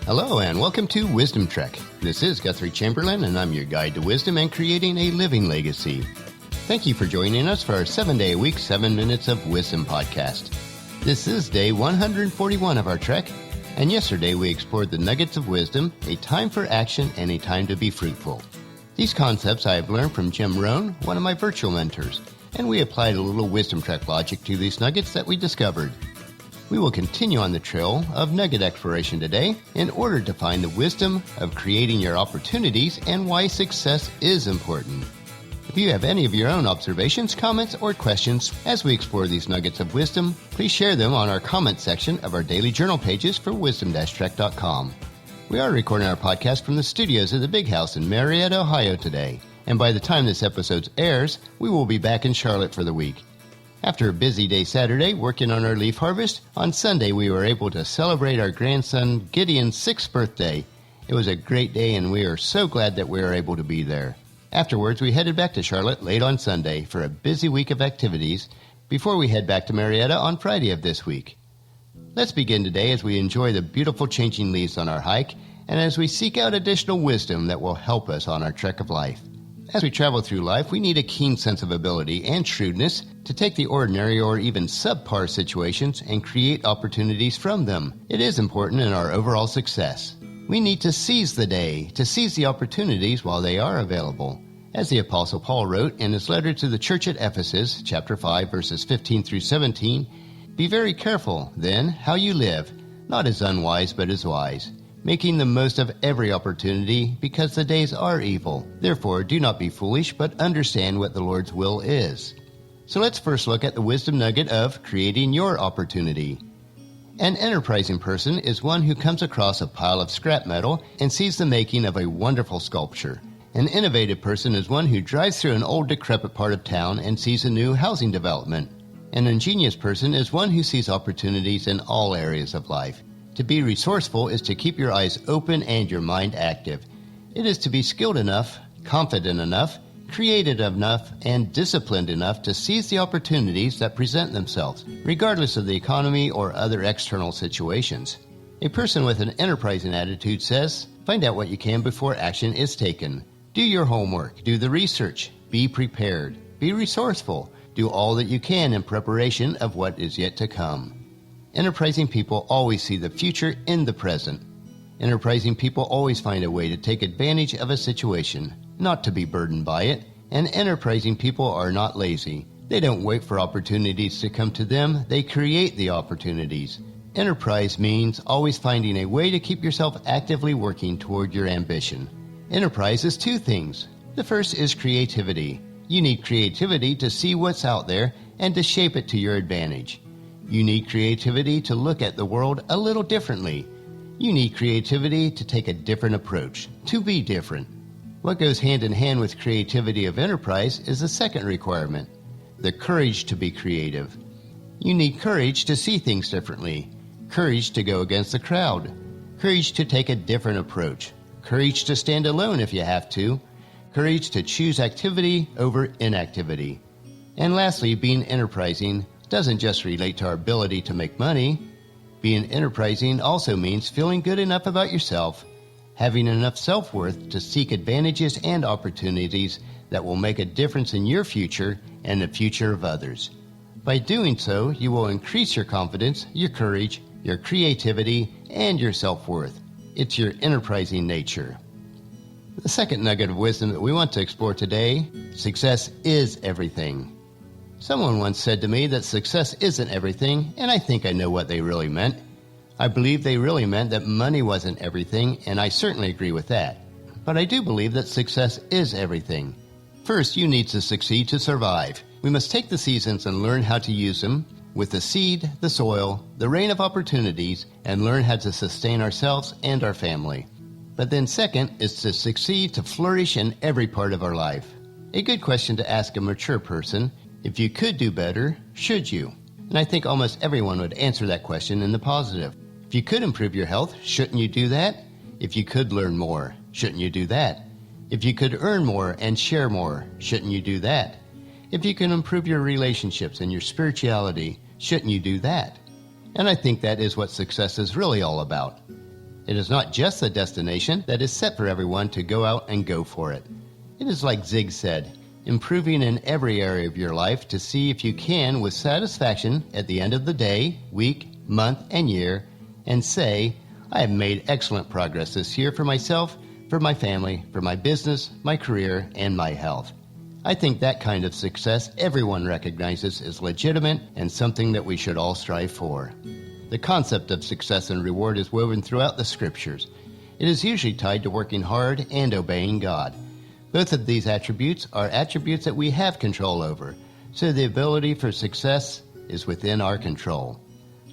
Hello and welcome to Wisdom Trek. This is Guthrie Chamberlain and I'm your guide to wisdom and creating a living legacy. Thank you for joining us for our 7-day-a-week 7 Minutes of Wisdom podcast. This is day 141 of our trek, and yesterday we explored the nuggets of wisdom, a time for action and a time to be fruitful. These concepts I have learned from Jim Rohn, one of my virtual mentors, and we applied a little Wisdom Trek logic to these nuggets that we discovered. We will continue on the trail of nugget exploration today in order to find the wisdom of creating your opportunities and why success is important. If you have any of your own observations, comments, or questions as we explore these nuggets of wisdom, please share them on our comment section of our daily journal pages for wisdom-trek.com. We are recording our podcast from the studios of the Big House in Marietta, Ohio today, and by the time this episode airs, we will be back in Charlotte for the week. After a busy day Saturday working on our leaf harvest, on Sunday we were able to celebrate our grandson Gideon's 6th birthday. It was a great day and we are so glad that we were able to be there. Afterwards, we headed back to Charlotte late on Sunday for a busy week of activities before we head back to Marietta on Friday of this week. Let's begin today as we enjoy the beautiful changing leaves on our hike and as we seek out additional wisdom that will help us on our trek of life. As we travel through life, we need a keen sense of ability and shrewdness to take the ordinary or even subpar situations and create opportunities from them. It is important in our overall success. We need to seize the day, to seize the opportunities while they are available. As the Apostle Paul wrote in his letter to the church at Ephesus, chapter 5, verses 15 through 17, "Be very careful, then, how you live, not as unwise but as wise, making the most of every opportunity, because the days are evil. Therefore, do not be foolish, but understand what the Lord's will is." So let's first look at the wisdom nugget of creating your opportunity. An enterprising person is one who comes across a pile of scrap metal and sees the making of a wonderful sculpture. An innovative person is one who drives through an old decrepit part of town and sees a new housing development. An ingenious person is one who sees opportunities in all areas of life. To be resourceful is to keep your eyes open and your mind active. It is to be skilled enough, confident enough, creative enough, and disciplined enough to seize the opportunities that present themselves, regardless of the economy or other external situations. A person with an enterprising attitude says, find out what you can before action is taken. Do your homework, do the research, be prepared, be resourceful, do all that you can in preparation of what is yet to come. Enterprising people always see the future in the present. Enterprising people always find a way to take advantage of a situation, not to be burdened by it, and enterprising people are not lazy. They don't wait for opportunities to come to them, they create the opportunities. Enterprise means always finding a way to keep yourself actively working toward your ambition. Enterprise is two things. The first is creativity. You need creativity to see what's out there and to shape it to your advantage. You need creativity to look at the world a little differently. You need creativity to take a different approach, to be different. What goes hand in hand with creativity of enterprise is the second requirement, the courage to be creative. You need courage to see things differently, courage to go against the crowd, courage to take a different approach, courage to stand alone if you have to, courage to choose activity over inactivity. And lastly, being enterprising doesn't just relate to our ability to make money. Being enterprising also means feeling good enough about yourself, having enough self-worth to seek advantages and opportunities that will make a difference in your future and the future of others. By doing so, you will increase your confidence, your courage, your creativity, and your self-worth. It's your enterprising nature. The second nugget of wisdom that we want to explore today, success is everything. Someone once said to me that success isn't everything, and I think I know what they really meant. I believe they really meant that money wasn't everything, and I certainly agree with that. But I do believe that success is everything. First, you need to succeed to survive. We must take the seasons and learn how to use them with the seed, the soil, the rain of opportunities, and learn how to sustain ourselves and our family. But then second is to succeed to flourish in every part of our life. A good question to ask a mature person: if you could do better, should you? And I think almost everyone would answer that question in the positive. If you could improve your health, shouldn't you do that? If you could learn more, shouldn't you do that? If you could earn more and share more, shouldn't you do that? If you can improve your relationships and your spirituality, shouldn't you do that? And I think that is what success is really all about. It is not just the destination that is set for everyone to go out and go for it. It is like Zig said, improving in every area of your life to see if you can with satisfaction at the end of the day, week, month, and year, and say, I have made excellent progress this year for myself, for my family, for my business, my career, and my health. I think that kind of success everyone recognizes as legitimate and something that we should all strive for. The concept of success and reward is woven throughout the scriptures. It is usually tied to working hard and obeying God. Both of these attributes are attributes that we have control over, so the ability for success is within our control.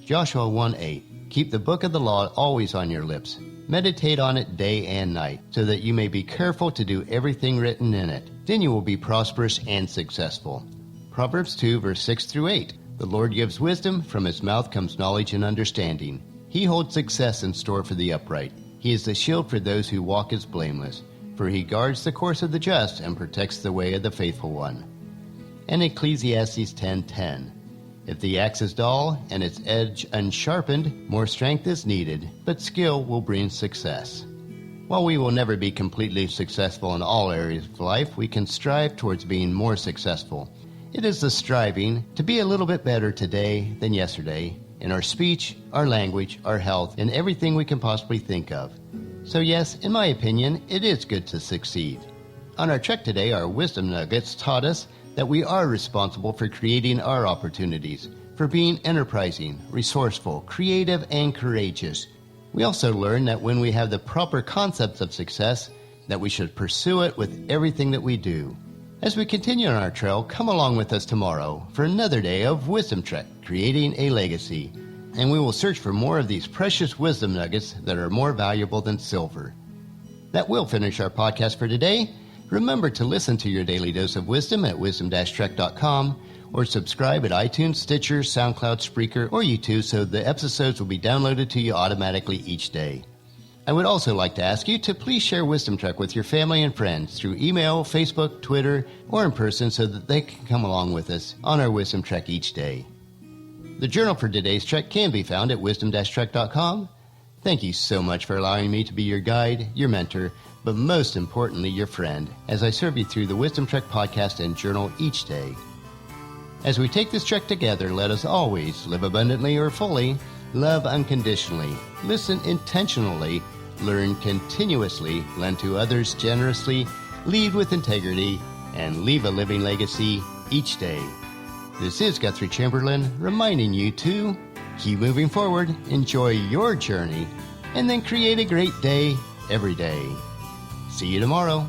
Joshua 1:8, keep the book of the law always on your lips. Meditate on it day and night, so that you may be careful to do everything written in it. Then you will be prosperous and successful. Proverbs 2, verse 6 through 8, the Lord gives wisdom, from his mouth comes knowledge and understanding. He holds success in store for the upright. He is the shield for those who walk as blameless. For he guards the course of the just and protects the way of the faithful one. And Ecclesiastes 10:10. If the axe is dull and its edge unsharpened, more strength is needed, but skill will bring success. While we will never be completely successful in all areas of life, we can strive towards being more successful. It is the striving to be a little bit better today than yesterday in our speech, our language, our health, and everything we can possibly think of. So yes, in my opinion, it is good to succeed. On our trek today, our wisdom nuggets taught us that we are responsible for creating our opportunities, for being enterprising, resourceful, creative, and courageous. We also learned that when we have the proper concepts of success, that we should pursue it with everything that we do. As we continue on our trail, come along with us tomorrow for another day of Wisdom Trek, Creating a Legacy. And we will search for more of these precious wisdom nuggets that are more valuable than silver. That will finish our podcast for today. Remember to listen to your daily dose of wisdom at wisdom-trek.com or subscribe at iTunes, Stitcher, SoundCloud, Spreaker, or YouTube so the episodes will be downloaded to you automatically each day. I would also like to ask you to please share Wisdom Trek with your family and friends through email, Facebook, Twitter, or in person so that they can come along with us on our Wisdom Trek each day. The journal for today's trek can be found at wisdom-trek.com. Thank you so much for allowing me to be your guide, your mentor, but most importantly, your friend, as I serve you through the Wisdom Trek podcast and journal each day. As we take this trek together, let us always live abundantly or fully, love unconditionally, listen intentionally, learn continuously, lend to others generously, lead with integrity, and leave a living legacy each day. This is Guthrie Chamberlain reminding you to keep moving forward, enjoy your journey, and then create a great day every day. See you tomorrow.